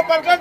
ರೂಪಾಯಿ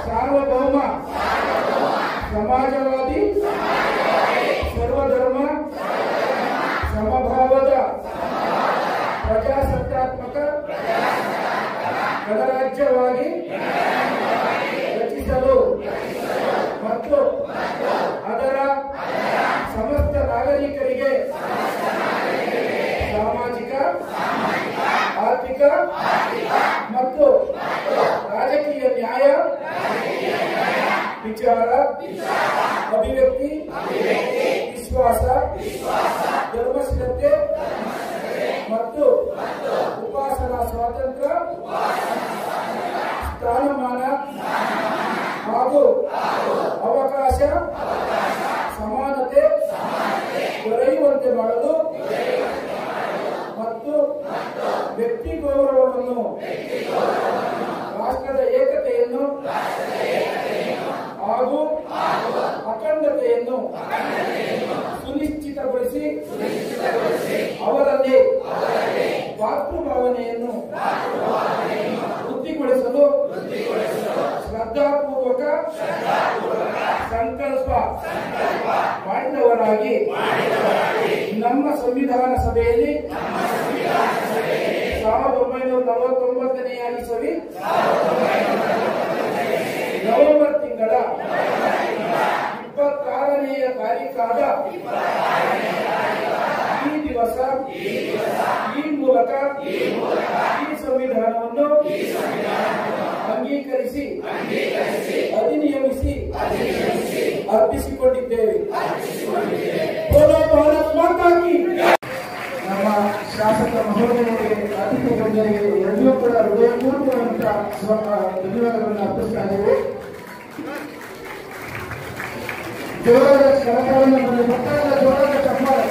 ಸಾರ್ವಭೌಮ ಸಮಾಜವಾದಿ ಸರ್ವಧರ್ಮ ಸಮಭಾವದ ಪ್ರಜಾಸತ್ತಾತ್ಮಕ ಗಣರಾಜ್ಯವಾಗಿ ರಚಿಸಲು ಮತ್ತು ಅದರ ಸಮಸ್ತ ನಾಗರಿಕರಿಗೆ ಸಾಮಾಜಿಕ ಆರ್ಥಿಕ ಮತ್ತು ರಾಜಕೀಯ ನ್ಯಾಯ ವಿಚಾರ ಅಭಿವ್ಯಕ್ತಿ ವಿಶ್ವಾಸ ಧರ್ಮಶ್ರದ್ಧೆ ಮತ್ತು ಉಪಾಸನಾ ಸ್ವಾತಂತ್ರ್ಯ ಸ್ಥಾನಮಾನ ಹಾಗೂ ಅವಕಾಶ ಸಮಾನತೆ ದೊರೆಯುವಂತೆ ಮಾಡಲು ಮತ್ತು ವ್ಯಕ್ತಿ ಗೌರವವನ್ನು ರಾಷ್ಟ್ರದ ಏಕತೆಯನ್ನು ಹಾಗೂ ಅಖಂಡತೆಯನ್ನು ಸುನಿಶ್ಚಿತಗೊಳಿಸಿ ಅವರಲ್ಲಿ ಮಾತೃಭಾವನೆಯನ್ನು ವೃದ್ಧಿಗೊಳಿಸಲು ಶ್ರದ್ಧಾಪೂರ್ವಕ ಸಂಕಲ್ಪ ಮಾಡಿದವರಾಗಿ ನಮ್ಮ ಸಂವಿಧಾನ ಸಭೆಯಲ್ಲಿ 1949ನೇ ಇಸವಿ ನವೆಂಬರ್ ತಿಂಗಳ 26ನೇ ತಾರೀಖಾದ ಈ ದಿವಸ ಈ ಮೂಲಕ ಈ ಸಂವಿಧಾನವನ್ನು ಅಂಗೀಕರಿಸಿ ಅಧಿನಿಯಮಿಸಿ ಅರ್ಪಿಸಿಕೊಂಡಿದ್ದೇವೆ. ಭಾರತ್ ಮಾತಾ ಕಿ. ನಮ್ಮ ಶಾಸಕ ಮಹೋದಯರಿಗೆ ಅತಿಥಿ ಗಣ್ಯರಿಗೆ ಎಲ್ಲರೂ ಕೂಡ ಹೃದಯಪೂರ್ವಕವಾದಂತಹ ಧನ್ಯವಾದಗಳನ್ನು ಅರ್ಪಿಸ್ತಾ ಇದ್ದೇವೆ. ಜೋರಾದ ಕರತಾಳವನ್ನು ಜೋರಾದ ಚಪ್ಪಾಳೆ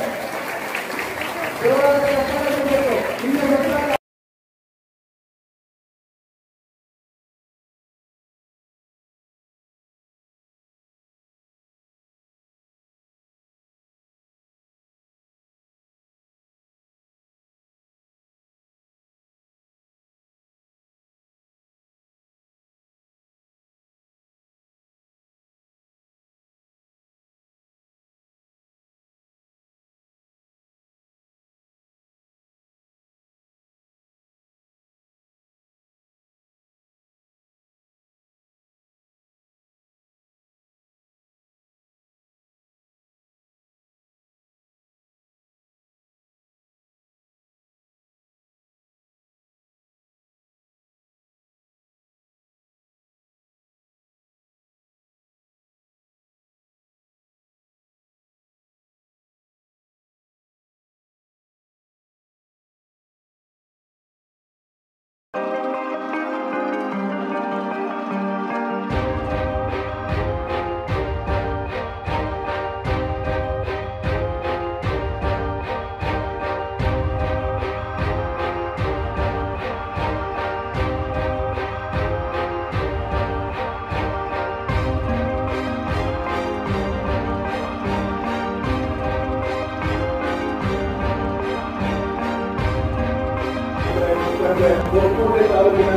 ಹೊಸಕೋಟೆ ತಾಲೂಕಿನ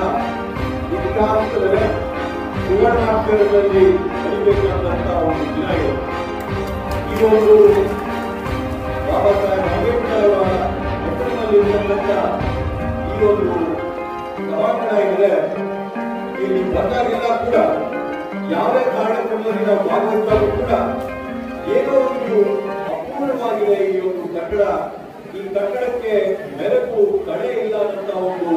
ವಿದ್ಯಾರ್ಥಿಗಳೇ ಸುವರ್ಣಾಕ್ಷರದಲ್ಲಿ ಕಲಿಬೇಕಾದಂತಹ ಒಂದು ದಿನ ಇದೆ. ಈ ಒಂದು ಬಾಬಾ ಸಾಹೇಬ್ ಅಂಬೇಡ್ಕರ್ ಅವರ ಹೆಸರಿನಲ್ಲಿರ್ತಕ್ಕಂಥ ಈ ಒಂದು ಸಭಾಂಗಣ ಇದೆ. ಇಲ್ಲಿ ಬಂದಾಗೆಲ್ಲ ಕೂಡ ಯಾವುದೇ ಕಾರ್ಯಕ್ರಮದಲ್ಲಿ ನಾವು ಭಾಗವಹಿಸಿದಾಗ ಕೂಡ ಏನೋ ಒಂದು ಅಪೂರ್ಣವಾಗಿದೆ ಈ ಒಂದು ಕಟ್ಟಡ. ಈ ಕಟ್ಟಡಕ್ಕೆ ಮೆರಗು ಕಳೆ ಇಲ್ಲದಂತ ಒಂದು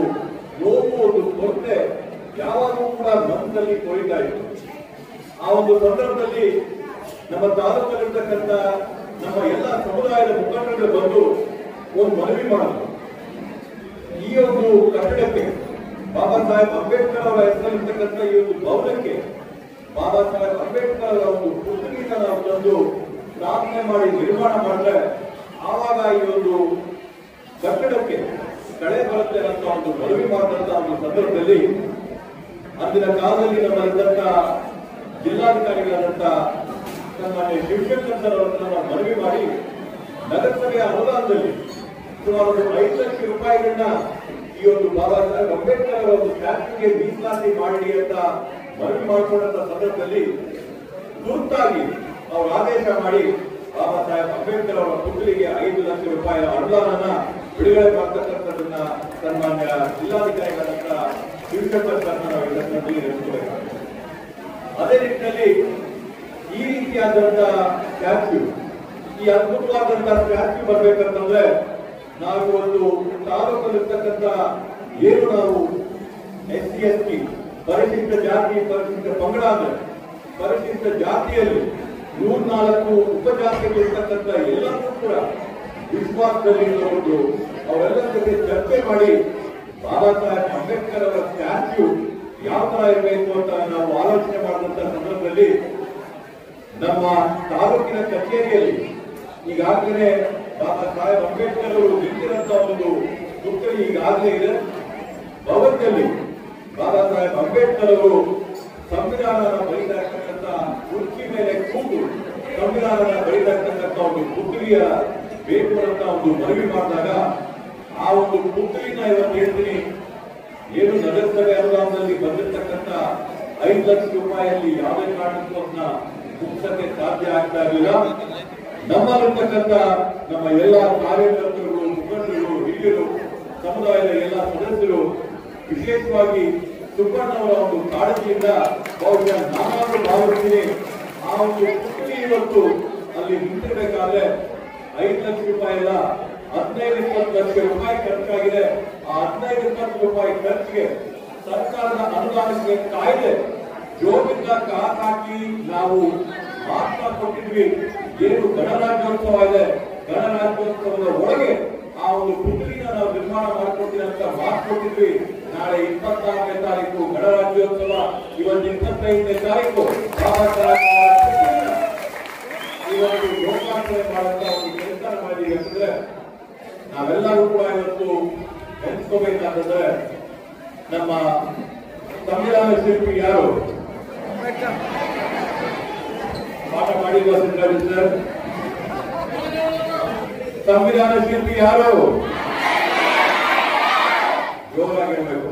ನೋವು, ಒಂದು ಕೊರತೆ ಯಾವಾಗಲೂ ಕೂಡ ಮನಸ್ಸಲ್ಲಿ ಕೊಯ್ತಾ ಇತ್ತು. ಆ ಒಂದು ಸಂದರ್ಭದಲ್ಲಿ ನಮ್ಮ ತಾಲೂಕಲ್ಲಿರ್ತಕ್ಕಂಥ ನಮ್ಮ ಎಲ್ಲ ಸಮುದಾಯದ ಮುಖಂಡರು ಬಂದು ಒಂದು ಮನವಿ ಮಾಡಿದ್ರು. ಈ ಒಂದು ಕಟ್ಟಡಕ್ಕೆ ಬಾಬಾ ಸಾಹೇಬ್ ಅಂಬೇಡ್ಕರ್ ಅವರ ಹೆಸರಿರ್ತಕ್ಕಂಥ ಈ ಒಂದು ಭವನಕ್ಕೆ ಬಾಬಾ ಸಾಹೇಬ್ ಅಂಬೇಡ್ಕರ್ ಅವರ ಒಂದು ಪುಸ್ತಕದಿಂದ ನಾವು ತಂದು ಸ್ಥಾಪನೆ ಮಾಡಿ ನಿರ್ಮಾಣ ಮಾಡಿದ್ರೆ ಆವಾಗ ಈ ಒಂದು ಕಟ್ಟಡಕ್ಕೆ ಕಳೆ ಬರುತ್ತೆ ಅಂತ ಒಂದು ಮನವಿ ಮಾಡಿದಂತ ಒಂದು ಸಂದರ್ಭದಲ್ಲಿ ಅಂದಿನ ಕಾಲದಲ್ಲಿ ನಮ್ಮಲ್ಲಿದ್ದಂತ ಜಿಲ್ಲಾಧಿಕಾರಿಗಳಾದಂತ ಸನ್ಮಾನ್ಯ ಶಿವಶಂಕರ್ ಸರ್ ಅವರನ್ನ ಮನವಿ ಮಾಡಿ ನಗರಸಭೆಯ ಅನುದಾನದಲ್ಲಿ ಸುಮಾರು 5 ಲಕ್ಷ ರೂಪಾಯಿಗಳನ್ನ ಈ ಒಂದು ಬಾಬಾ ಸಾಹೇಬ್ ಅಂಬೇಡ್ಕರ್ ಅವರ ಒಂದು ಸ್ಟ್ಯಾಚ್ಯೂಗೆ ಮೀಸಲಾತಿ ಮಾಡಿ ಅಂತ ಮನವಿ ಮಾಡಿಕೊಂಡಂತ ಸಂದರ್ಭದಲ್ಲಿ ತುರ್ತಾಗಿ ಅವರು ಆದೇಶ ಮಾಡಿ ಬಾಬಾ ಸಾಹೇಬ್ ಅಂಬೇಡ್ಕರ್ ಅವರ ಪುತ್ರಿಗೆ 5 ಲಕ್ಷ ರೂಪಾಯಿ ಅನುದಾನನ ಬಿಡುಗಡೆ ಮಾಡತಕ್ಕಂಥದ್ದನ್ನ ಸನ್ಮಾನ್ಯ ಜಿಲ್ಲಾಧಿಕಾರಿಗಳಂತ ಶಿವಶಂಕರ್ ಸರ್ ನಾವು ನಡೆಸಬೇಕಾಗಿದೆ. ಅದೇ ನಿಟ್ಟಿನಲ್ಲಿ ಈ ರೀತಿಯಾದಂತಹ ಸ್ಟ್ಯಾಚ್ಯೂ, ಈ ಅದ್ಭುತವಾದಂತಹ ಸ್ಟ್ಯಾಚ್ಯೂ ಬರ್ಬೇಕಂತಂದ್ರೆ ನಾವು ಒಂದು ತಾಲೂಕಲ್ಲಿರ್ತಕ್ಕಂಥ ಏನು ನಾವು SC ST ಪರಿಶಿಷ್ಟ ಜಾತಿ, ಪರಿಶಿಷ್ಟ ಪಂಗಡ, ಪರಿಶಿಷ್ಟ ಜಾತಿಯಲ್ಲಿ 104 ಉಪಜಾತಿಗಳಿರ್ತಕ್ಕಂಥ ಎಲ್ಲರೂ ಕೂಡ ವಿಶ್ವಾಸದಲ್ಲಿ ಇರಬಹುದು. ಅವರೆಲ್ಲರ ಜೊತೆ ಚರ್ಚೆ ಮಾಡಿ ಬಾಬಾ ಸಾಹೇಬ್ ಅಂಬೇಡ್ಕರ್ ಅವರ ಸ್ಟ್ಯಾಚ್ಯೂ ಯಾವ ತರ ಇರಬೇಕು ಅಂತ ನಾವು ಆಲೋಚನೆ ಮಾಡಿದಂತ ಸಂದರ್ಭದಲ್ಲಿ ನಮ್ಮ ತಾಲೂಕಿನ ಕಚೇರಿಯಲ್ಲಿ ಈಗಾಗಲೇ ಬಾಬಾ ಸಾಹೇಬ್ ಅಂಬೇಡ್ಕರ್ ಅವರು ನಿಂತಿರಂತ ಒಂದು ಪುಸ್ತಕ ಈಗಾಗಲೇ ಇದೆ. ಭವನದಲ್ಲಿ ಬಾಬಾ ಸಾಹೇಬ್ ಅಂಬೇಡ್ಕರ್ ಅವರು ಸಂವಿಧಾನ ಬರೀತಾ ಇರ್ತಕ್ಕಂಥ ಕುರ್ಚಿ ಮೇಲೆ ಕೂತು ಸಂವಿಧಾನ ಬರೀತಾ ಇರ್ತಕ್ಕಂಥ ಒಂದು ಪುತ್ರಿಯ ಬೇಕು ಅಂತ ಒಂದು ಮನವಿ ಮಾಡಿದಾಗ ಆ ಒಂದು ಪುತ್ರಿನ ಇವತ್ತು ಹೇಳ್ತೀನಿ, ಏನು ನಗರಸಭೆ ಅನುದಾನದಲ್ಲಿ ಬಂದಿರತಕ್ಕಂಥ 5 ಲಕ್ಷ ರೂಪಾಯಿಯಲ್ಲಿ ಯಾವುದೇ ಕಾರಣಕ್ಕೂ ಅದನ್ನ ಮುಗಿಸಕ್ಕೆ ಸಾಧ್ಯ ಆಗ್ತಾ ಇರಲಿಲ್ಲ. ನಮ್ಮಲ್ಲಿರ್ತಕ್ಕಂಥ ನಮ್ಮ ಎಲ್ಲ ಕಾರ್ಯಕರ್ತರು, ಮುಖಂಡರು, ಹಿರಿಯರು, ಸಮುದಾಯದ ಎಲ್ಲ ಸದಸ್ಯರು, ವಿಶೇಷವಾಗಿ ಸುಬ್ಬಣ್ಣವರ ಒಂದು ಕಾಳಜಿಯಿಂದ ಬಹುಶಃ ನಾನಾದ್ರೂ ಭಾವಿಸ್ತೀನಿ ಆ ಒಂದು ಪುತ್ರಿ ಇವತ್ತು ಅಲ್ಲಿ ನಿಂತಿರ್ಬೇಕಾದ್ರೆ 5 ಲಕ್ಷ ರೂಪಾಯಿ ಎಲ್ಲ 15-20 ಲಕ್ಷ ರೂಪಾಯಿ ಖರ್ಚಾಗಿದೆ. ಆ 15-20 ರೂಪಾಯಿ ಖರ್ಚಿಗೆ ಸರ್ಕಾರದ ಅನುದಾನಕ್ಕೆ ಕಾಯ್ದೆ ಜೋಬಿಂದ ಕಾಸು ಹಾಕಿ ನಾವು ಮಾತ್ರ ಕೊಟ್ಟಿದ್ವಿ. ಏನು ಗಣರಾಜ್ಯೋತ್ಸವ ಇದೆ, ಗಣರಾಜ್ಯೋತ್ಸವದ ಒಳಗೆ ಆ ಒಂದು ಪುತ್ರಿನ ನಾವು ನಿರ್ಮಾಣ ಮಾಡಿಕೊಡ್ತೀವಿ ಅಂತ ಮಾತು ಕೊಟ್ಟಿದ್ವಿ. ನಾಳೆ 24ನೇ ತಾರೀಕು ಗಣರಾಜ್ಯೋತ್ಸವ, ಇವತ್ತು 25ನೇ ತಾರೀಕು ಬಾಬಾ ಸಾಹೇಬ್ ಇವತ್ತು ಲೋಕಾರ್ಪಣೆ ಮಾಡುವಂತ ಒಂದು ಕೆಲಸ ಮಾಡಿದೀವಿ ಅಂತಂದ್ರೆ ನಾವೆಲ್ಲರೂ ಕೂಡ ಇವತ್ತು ನೆನೆಸ್ಕೋಬೇಕಾದ್ರೆ ನಮ್ಮ ಸಂವಿಧಾನ ಶಿಲ್ಪಿ ಯಾರು ಪಾಠ ಮಾಡಿರುವ ಸಿದ್ದರಾಜ್ ಸರ್, ಸಂವಿಧಾನ ಶಿಲ್ಪಿ ಯಾರು ಜೋರಾಗಿರ್ಬೇಕು.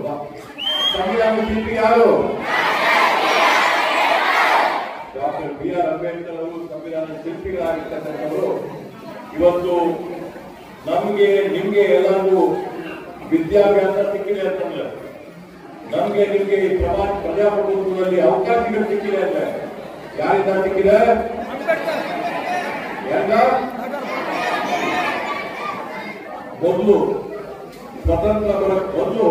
ಸಂವಿಧಾನ ಶಿಲ್ಪಿ ಯಾರು? ಡಾಕ್ಟರ್ BR ಅಂಬೇಡ್ಕರ್ ಅವರು ಸಂವಿಧಾನ ಶಿಲ್ಪಿಗಳಾಗಿರ್ತಕ್ಕಂಥವರು. ಇವತ್ತು ನಮ್ಗೆ ನಿಮ್ಗೆ ಎಲ್ಲರಿಗೂ ವಿದ್ಯಾಭ್ಯಾಸ ಸಿಕ್ಕಿದೆ ಅಂತಂದ್ರೆ, ನಮ್ಗೆ ನಿಮ್ಗೆ ಈ ಪ್ರಜಾಪ್ರಭುತ್ವದಲ್ಲಿ ಅವಕಾಶಗಳು ಸಿಕ್ಕಿದೆ ಅಂದ್ರೆ ಯಾರಿಂದ ಸಿಕ್ಕಿದೆ? ಮೊದಲು ಸ್ವತಂತ್ರ ಬರಕ್ ಮೊದಲು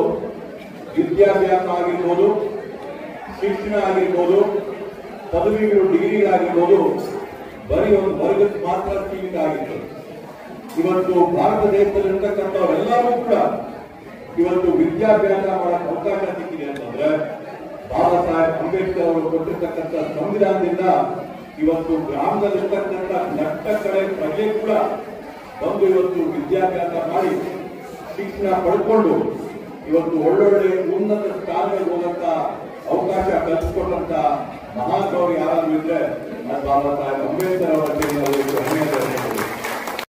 ವಿದ್ಯಾಭ್ಯಾಸ ಆಗಿರ್ಬೋದು, ಶಿಕ್ಷಣ ಆಗಿರ್ಬೋದು, ಪದವಿಗಳು ಡಿಗ್ರಿಗಳಾಗಿರ್ಬೋದು, ಬರೀ ಒಂದು ವರ್ಗಕ್ಕೆ ಮಾತ್ರ ಸೀಮಿತ ಆಗಿತ್ತು. ಇವತ್ತು ಭಾರತ ದೇಶದಲ್ಲಿರ್ತಕ್ಕಂಥವರೆಲ್ಲರೂ ಕೂಡ ಇವತ್ತು ವಿದ್ಯಾಭ್ಯಾಸ ಮಾಡಕ್ಕೆ ಅವಕಾಶ ಸಿಕ್ಕಿದೆ ಅಂತಂದ್ರೆ ಬಾಬಾ ಸಾಹೇಬ್ ಅಂಬೇಡ್ಕರ್ ಅವರು ಕೊಟ್ಟಿರ್ತಕ್ಕಂಥ ಸಂವಿಧಾನದಿಂದ ಇವತ್ತು ಗ್ರಾಮದಲ್ಲಿರ್ತಕ್ಕಂಥ ನಟ್ಟ ಕಡೆ ಪ್ರಜೆ ಕೂಡ ಬಂದು ಇವತ್ತು ವಿದ್ಯಾಭ್ಯಾಸ ಮಾಡಿ ಶಿಕ್ಷಣ ಪಡ್ಕೊಂಡು ಇವತ್ತು ಒಳ್ಳೊಳ್ಳೆ ಉನ್ನತ ಸ್ಥಾನಗಳಿಗೆ ಹೋಗಂತ ಅವಕಾಶ ಕಲ್ಪಿಸಿಕೊಟ್ಟಂತ ಮಹಾನುಭಾವರು ಯಾರಾದ್ರೂ ಇದ್ರೆ ಅದು ಬಾಬಾ ಸಾಹೇಬ್ ಅಂಬೇಡ್ಕರ್ ಅವರ